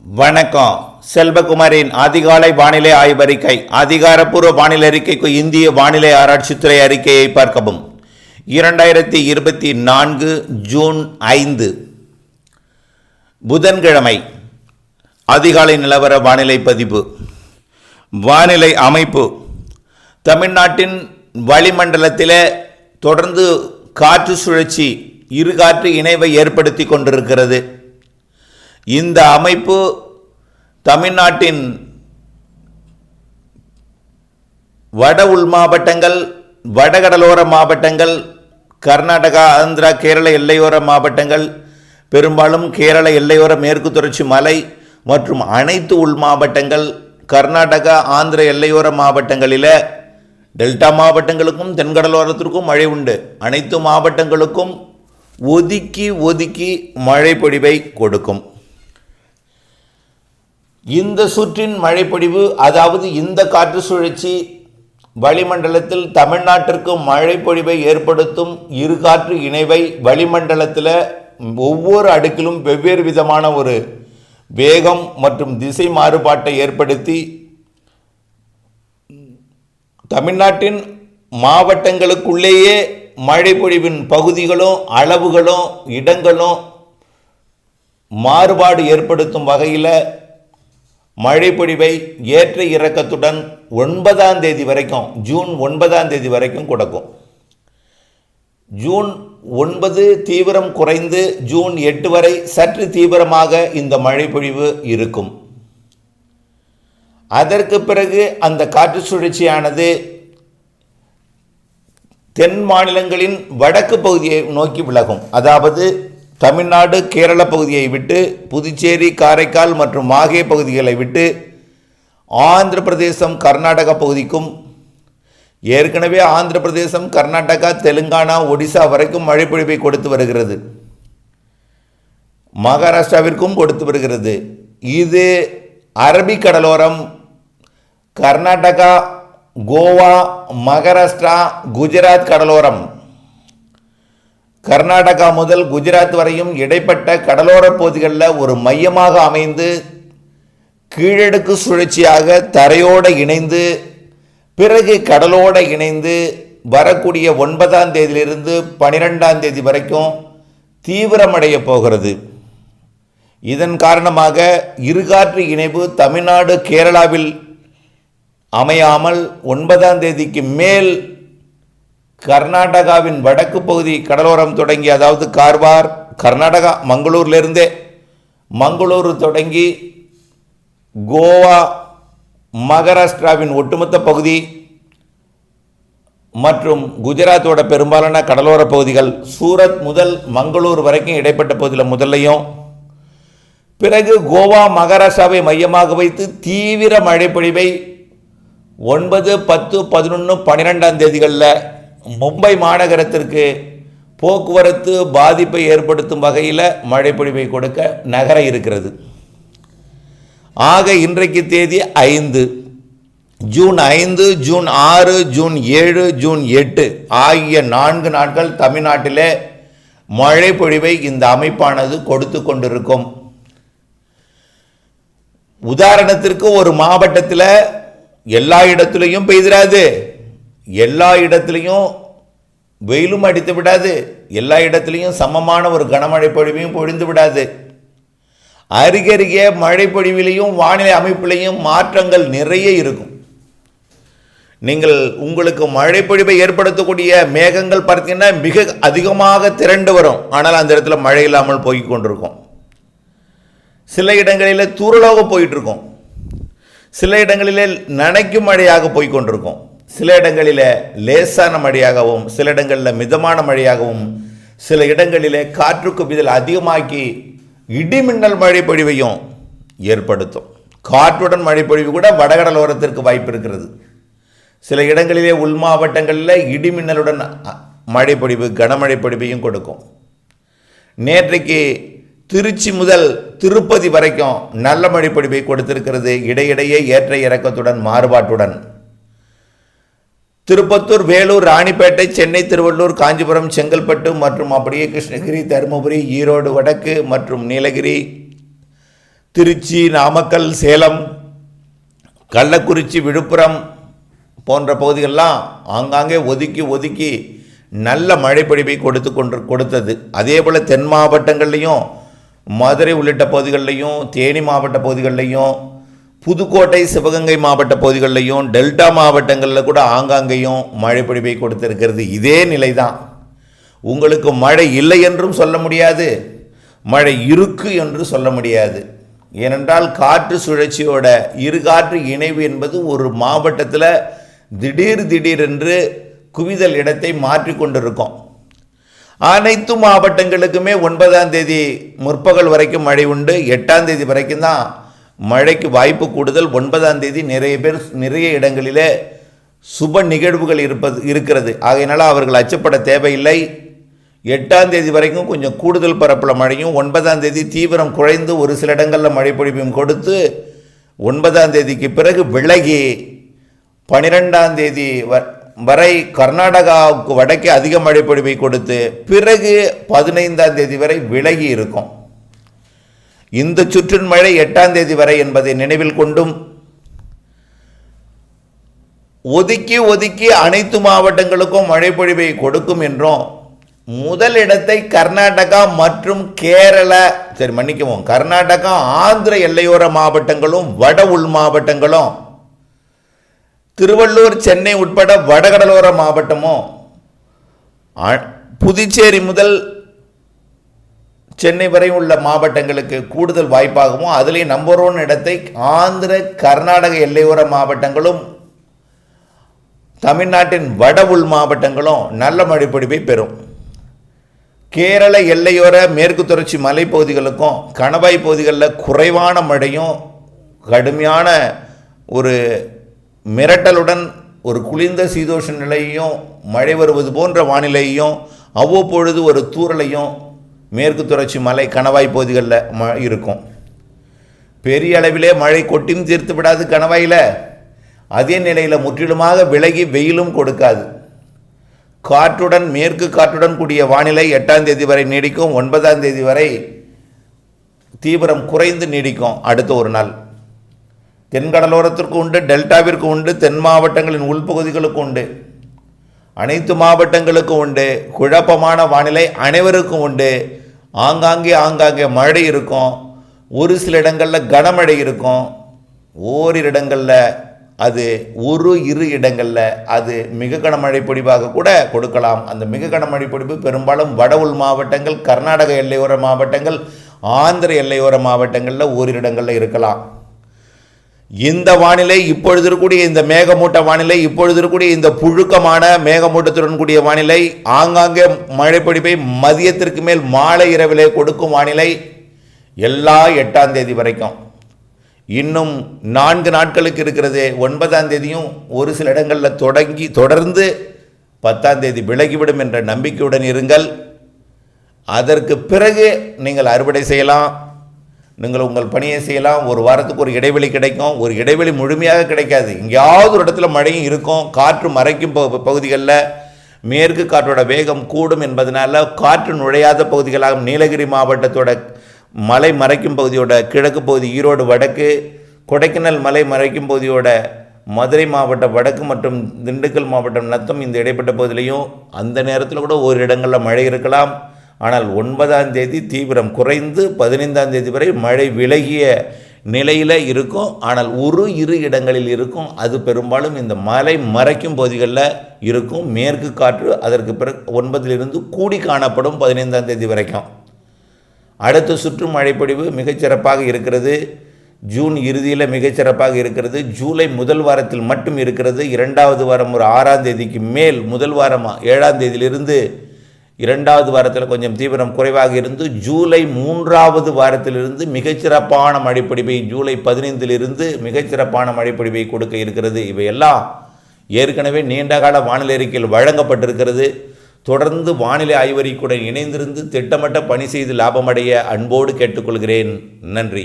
வணக்கம். செல்வகுமாரின் அதிகாலை வானிலை ஆய்வறிக்கை. அதிகாரப்பூர்வ வானிலை அறிக்கைக்கு இந்திய வானிலை ஆராய்ச்சித்துறை அறிக்கையை பார்க்கவும். 2024 ஜூன் 5 புதன்கிழமை அதிகாலை நிலவர வானிலை பதிவு. வானிலை அமைப்பு. தமிழ்நாட்டின் வளிமண்டலத்தில் தொடர்ந்து காற்று சுழற்சி இருகாற்று இணைவை ஏற்படுத்தி கொண்டிருக்கிறது. இந்த அமைப்பு தமிழ்நாட்டின் வட உள் மாவட்டங்கள், வடகடலோர மாவட்டங்கள், கர்நாடகா, ஆந்திரா, கேரள எல்லையோர மாவட்டங்கள், பெரும்பாலும் கேரள எல்லையோர மேற்கு தொடர்ச்சி மலை மற்றும் அனைத்து உள் மாவட்டங்கள், கர்நாடகா, ஆந்திர எல்லையோர மாவட்டங்களில் டெல்டா மாவட்டங்களுக்கும் தென்கடலோரத்திற்கும் மழை உண்டு. அனைத்து மாவட்டங்களுக்கும் ஒதுக்கி ஒதுக்கி மழை பொழிவை கொடுக்கும். இந்த சுற்றின் மழைப்பொழிவு, அதாவது இந்த காற்று சுழற்சி வளிமண்டலத்தில் தமிழ்நாட்டிற்கு மழைப்பொழிவை ஏற்படுத்தும் இருகாற்று இணைவை வளிமண்டலத்தில் ஒவ்வொரு அடுக்கிலும் வெவ்வேறு விதமான ஒரு வேகம் மற்றும் திசை மாறுபாட்டை ஏற்படுத்தி தமிழ்நாட்டின் மாவட்டங்களுக்குள்ளேயே மழைப்பொழிவின் பகுதிகளும் அளவுகளும் இடங்களும் மாறுபாடு ஏற்படுத்தும் வகையில் மழைப்பொழிவை ஏற்ற இறக்கத்துடன் 9ஆம் தேதி வரைக்கும், ஜூன் 9ஆம் தேதி வரைக்கும் கொடுக்கும். ஜூன் 9 தீவிரம் குறைந்து ஜூன் 8 வரை சற்று தீவிரமாக இந்த மழைப்பொழிவு இருக்கும். அதற்கு பிறகு அந்த காற்று சுழற்சியானது தென் மாநிலங்களின் வடக்கு பகுதியை நோக்கி விலகும். அதாவது தமிழ்நாடு, கேரள பகுதியை விட்டு புதுச்சேரி, காரைக்கால் மற்றும் மாஹே பகுதிகளை விட்டு ஆந்திர பிரதேசம், கர்நாடகா பகுதிக்கும், ஏற்கனவே ஆந்திர பிரதேசம், கர்நாடகா, தெலுங்கானா, ஒடிசா வரைக்கும் மழைப்பொழிவை கொடுத்து வருகிறது. மகாராஷ்டிராவிற்கும் கொடுத்து வருகிறது. இது அரபிக் கடலோரம், கர்நாடகா, கோவா, மகாராஷ்டிரா, குஜராத் கடலோரம், கர்நாடகா முதல் குஜராத் வரையும் இடைப்பட்ட கடலோர பகுதிகளில் ஒரு மையமாக அமைந்து கீழடுக்கு சுழற்சியாக தரையோடு இணைந்து பிறகு கடலோடு இணைந்து வரக்கூடிய 9ஆம் தேதியிலிருந்து 12ஆம் தேதி வரைக்கும் தீவிரமடைய போகிறது. இதன் காரணமாக இருகாற்று இணைவு தமிழ்நாடு, கேரளாவில் அமையாமல் 9ஆம் தேதிக்கு மேல் கர்நாடகாவின் வடக்கு பகுதி கடலோரம் தொடங்கி, அதாவது கார்வார், கர்நாடகா மங்களூரிலிருந்தே மங்களூரு தொடங்கி கோவா, மகாராஷ்டிராவின் ஒட்டுமொத்த பகுதி மற்றும் குஜராத்தோட பெரும்பாலான கடலோர பகுதிகள், சூரத் முதல் மங்களூர் வரைக்கும் இடைப்பட்ட பகுதியில் முதல்லையும், பிறகு கோவா, மகாராஷ்டிராவை மையமாக வைத்து தீவிர மழைப்பொழிவை 9, 10, 11, 12ஆம் தேதிகளில் மும்பை மாநகரத்திற்கு போக்குவரத்து பாதிப்பை ஏற்படுத்தும் வகையில் மழைப்பொழிவை கொடுக்க நகர இருக்கிறது. ஆக இன்றைக்கு தேதி 5 ஜூன் 5, ஜூன் 6, ஜூன் 7, ஜூன் 8 ஆகிய 4 நாட்கள் தமிழ்நாட்டிலே மழைப்பொழிவை இந்த அமைப்பானது கொடுத்து கொண்டிருக்கும். உதாரணத்திற்கு ஒரு மாவட்டத்தில் எல்லா இடத்துலையும் பெய்திராது, எல்லா இடத்துலையும் வெயிலும் அடித்து விடாது, எல்லா இடத்துலையும் சமமான ஒரு கனமழை பொழிவையும் பொழிந்து விடாது. அருகருகே மழை பொழிவிலையும் வானிலை அமைப்பிலையும் மாற்றங்கள் நிறைய இருக்கும். நீங்கள் உங்களுக்கு மழை பொழிவை ஏற்படுத்தக்கூடிய மேகங்கள் பார்த்தீங்கன்னா மிக அதிகமாக திரண்டு வரும். ஆனால் அந்த இடத்துல மழை இல்லாமல் போய் கொண்டிருக்கும். சில இடங்களில் தூறலாக போயிட்டு இருக்கும், சில இடங்களில் நனைக்கும் மழையாக போய் கொண்டிருக்கும், சில இடங்களில் லேசான மழையாகவும், சில இடங்களில் மிதமான மழையாகவும், சில இடங்களில் காற்றுக்கு பதில் அதிகமாக்கி இடிமின்னல் மழை பொழிவையும் ஏற்படுத்தும். காற்றுடன் மழை பொழிவு கூட வடகடலோரத்திற்கு வாய்ப்பு இருக்கிறது. சில இடங்களிலே உள் மாவட்டங்களில் இடிமின்னலுடன் மழை பொழிவு, கனமழை பொழிவையும் கொடுக்கும். நேற்றைக்கு திருச்சி முதல் திருப்பதி வரைக்கும் நல்ல மழை பொழிவை கொடுத்திருக்கிறது, இடையிடையே ஏற்ற இறக்கத்துடன் மாறுபாட்டுடன். திருப்பத்தூர், வேலூர், ராணிப்பேட்டை, சென்னை, திருவள்ளூர், காஞ்சிபுரம், செங்கல்பட்டு மற்றும் அப்படியே கிருஷ்ணகிரி, தருமபுரி, ஈரோடு வடக்கு மற்றும் நீலகிரி, திருச்சி, நாமக்கல், சேலம், கள்ளக்குறிச்சி, விழுப்புரம் போன்ற பகுதிகளெலாம் ஆங்காங்கே ஒதுக்கி நல்ல மழைப்பொழிவை கொடுத்தது. அதே போல் தென் மாவட்டங்கள்லேயும் மதுரை உள்ளிட்ட பகுதிகளிலையும், தேனி மாவட்ட பகுதிகளிலையும், புதுக்கோட்டை, சிவகங்கை மாவட்ட பகுதிகளிலையும், டெல்டா மாவட்டங்களில் கூட ஆங்காங்கேயும் மழைப்பொழிவை கொடுத்திருக்கிறது. இதே நிலை தான். உங்களுக்கு மழை இல்லை என்றும் சொல்ல முடியாது, மழை இருக்கு என்று சொல்ல முடியாது. ஏனென்றால் காற்று சுழற்சியோட இரு காற்று இணைவு என்பது ஒரு மாவட்டத்தில் திடீரென்று குவிதல் இடத்தை மாற்றிக்கொண்டிருக்கும். அனைத்து மாவட்டங்களுக்குமே 9ஆம் தேதி முற்பகல் வரைக்கும் மழை உண்டு. 8ஆம் தேதி வரைக்கும் தான் மழைக்கு வாய்ப்பு கூடுதல். 9ஆம் தேதி நிறைய இடங்களிலே சுப நிகழ்வுகள் இருக்கிறது. ஆகையினால அவர்கள் அச்சப்பட தேவையில்லை. 8ஆம் தேதி வரைக்கும் கொஞ்சம் கூடுதல் பரப்பில் மழையும், 9ஆம் தேதி தீவிரம் குறைந்து ஒரு சில இடங்களில் மழை பொழிவையும் கொடுத்து 9ஆம் தேதிக்கு பிறகு விலகி 12ஆம் தேதி வரை கர்நாடகாவுக்கு வடக்கே அதிக மழை பொழிவை கொடுத்து பிறகு 15ஆம் தேதி வரை விலகி இருக்கும். இந்த சுற்றின் மழை 8ஆம் தேதி வரை என்பதை நினைவில் கொண்டும் ஒதுக்கி அனைத்து மாவட்டங்களுக்கும் மழை பொழிவை கொடுக்கும் என்றும், முதல் இடத்தை கர்நாடகா மற்றும் கர்நாடகா ஆந்திர எல்லையோர மாவட்டங்களும் வட உள் மாவட்டங்களும், திருவள்ளூர், சென்னை உட்பட வடகடலோர மாவட்டமும், புதுச்சேரி முதல் சென்னை வரை உள்ள மாவட்டங்களுக்கு கூடுதல் வாய்ப்பாகவும், அதிலே நம்பர் 1 இடத்தை ஆந்திர, கர்நாடக எல்லையோர மாவட்டங்களும், தமிழ்நாட்டின் வட உள் மாவட்டங்களும் நல்ல மழைப்பொழிவை பெறும். கேரள எல்லையோர மேற்கு தொடர்ச்சி மலைப்பகுதிகளுக்கும் கணவாய் பகுதிகளில் குறைவான மழையும், கடுமையான ஒரு மிரட்டலுடன் ஒரு குளிர்ந்த சீதோஷ நிலையையும், மழை வருவது போன்ற வானிலையையும், அவ்வப்பொழுது ஒரு தூறலையும் மேற்கு தொடர்ச்சி மலை கணவாய் பகுதிகளில் இருக்கும். பெரிய அளவிலே மழை கொட்டியும் தீர்த்து விடாது கணவாயில். அதே நிலையில் முற்றிலுமாக விலகி வெயிலும் கொடுக்காது. காற்றுடன், மேற்கு காற்றுடன் கூடிய வானிலை 8ஆம் தேதி வரை நீடிக்கும். 9ஆம் தேதி வரை தீவிரம் குறைந்து நீடிக்கும். அடுத்த ஒரு நாள் தென்கடலோரத்திற்கு உண்டு, டெல்டாவிற்கு உண்டு, தென் மாவட்டங்களின் உள்பகுதிகளுக்கு உண்டு, அனைத்து மாவட்டங்களுக்கும் உண்டு. குழப்பமான வானிலை அனைவருக்கும் உண்டு. ஆங்காங்கே மழை இருக்கும். ஒரு சில இடங்களில் கனமழை இருக்கும். ஓரிரு இடங்களில் அது இரு இடங்களில் அது மிக கனமழை பொழிவாக கூட கொடுக்கலாம். அந்த மிக கனமழை பொழிவு பெரும்பாலும் வட உள் மாவட்டங்கள், கர்நாடக எல்லையோர மாவட்டங்கள், ஆந்திர எல்லையோர மாவட்டங்களில் ஓரிரு இடங்களில் இருக்கலாம். இந்த வானிலை, இப்பொழுது இருக்கக்கூடிய இந்த மேகமூட்ட வானிலை, இப்பொழுது இருக்கக்கூடிய இந்த புழுக்கமான மேகமூட்டத்துடன் கூடிய வானிலை, ஆங்காங்கே மழைப்பொழிவை மதியத்திற்கு மேல் மாலை இரவிலே கொடுக்கும் வானிலை எல்லா 8ஆம் தேதி வரைக்கும். இன்னும் 4 நாட்களுக்கு இருக்கிறது. 9ஆம் தேதியும் ஒரு சில இடங்களில் தொடர்ந்து 10ஆம் தேதி விலகிவிடும் என்ற நம்பிக்கையுடன் இருங்கள். அதற்கு பிறகு நீங்கள் அறுவடை செய்யலாம், நீங்கள் உங்கள் பணியை செய்யலாம். ஒரு வாரத்துக்கு ஒரு இடைவெளி கிடைக்கும். ஒரு இடைவெளி முழுமையாக கிடைக்காது. எங்கேயாவது ஒரு இடத்துல மழையும் இருக்கும். காற்று மறைக்கும் பகுதிகளில் மேற்கு காற்றோட வேகம் கூடும் என்பதனால காற்று நுழையாத பகுதிகளாக நீலகிரி மாவட்டத்தோட மலை மறைக்கும் பகுதியோட கிழக்கு பகுதி, ஈரோடு வடக்கு, கொடைக்கானல் மலை மறைக்கும் பகுதியோட மதுரை மாவட்டம் வடக்கு மற்றும் திண்டுக்கல் மாவட்டம் நத்தம், இந்த இடைப்பட்ட பகுதியிலையும் அந்த நேரத்தில் கூட ஒரு இடங்களில் மழை இருக்கலாம். ஆனால் 9ஆம் தேதி தீவிரம் குறைந்து 15ஆம் தேதி வரை மழை விலகிய நிலையில் இருக்கும். ஆனால் இரு இடங்களில் இருக்கும். அது பெரும்பாலும் இந்த மலை மறைக்கும் பகுதிகளில் இருக்கும். மேற்கு காற்று அதற்கு பிறகு 9லிருந்து கூடி காணப்படும் 15ஆம் தேதி வரைக்கும். அடுத்த சுற்று மழைப்பொழிவு மிகச்சிறப்பாக இருக்கிறது. ஜூன் இறுதியில் மிகச்சிறப்பாக இருக்கிறது. ஜூலை முதல் வாரத்தில் மட்டும் இருக்கிறது. 2வது வாரம் ஒரு 6ஆம் தேதிக்கு மேல், முதல் வாரமாக 7ஆம் தேதியிலிருந்து 2வது வாரத்தில் கொஞ்சம் தீவிரம் குறைவாக இருந்து, ஜூலை 3வது வாரத்திலிருந்து மிகச்சிறப்பான மழைப்பொழிவை, ஜூலை 15லிருந்து மிகச்சிறப்பான மழைப்பொழிவை கொடுக்க இருக்கிறது. இவையெல்லாம் ஏற்கனவே நீண்டகால வானிலை அறிக்கையில் வழங்கப்பட்டிருக்கிறது. தொடர்ந்து வானிலை ஆய்வறிக்கையுடன் இணைந்திருந்து திட்டமிட்ட பணி செய்து லாபமடைய அன்போடு கேட்டுக்கொள்கிறேன். நன்றி.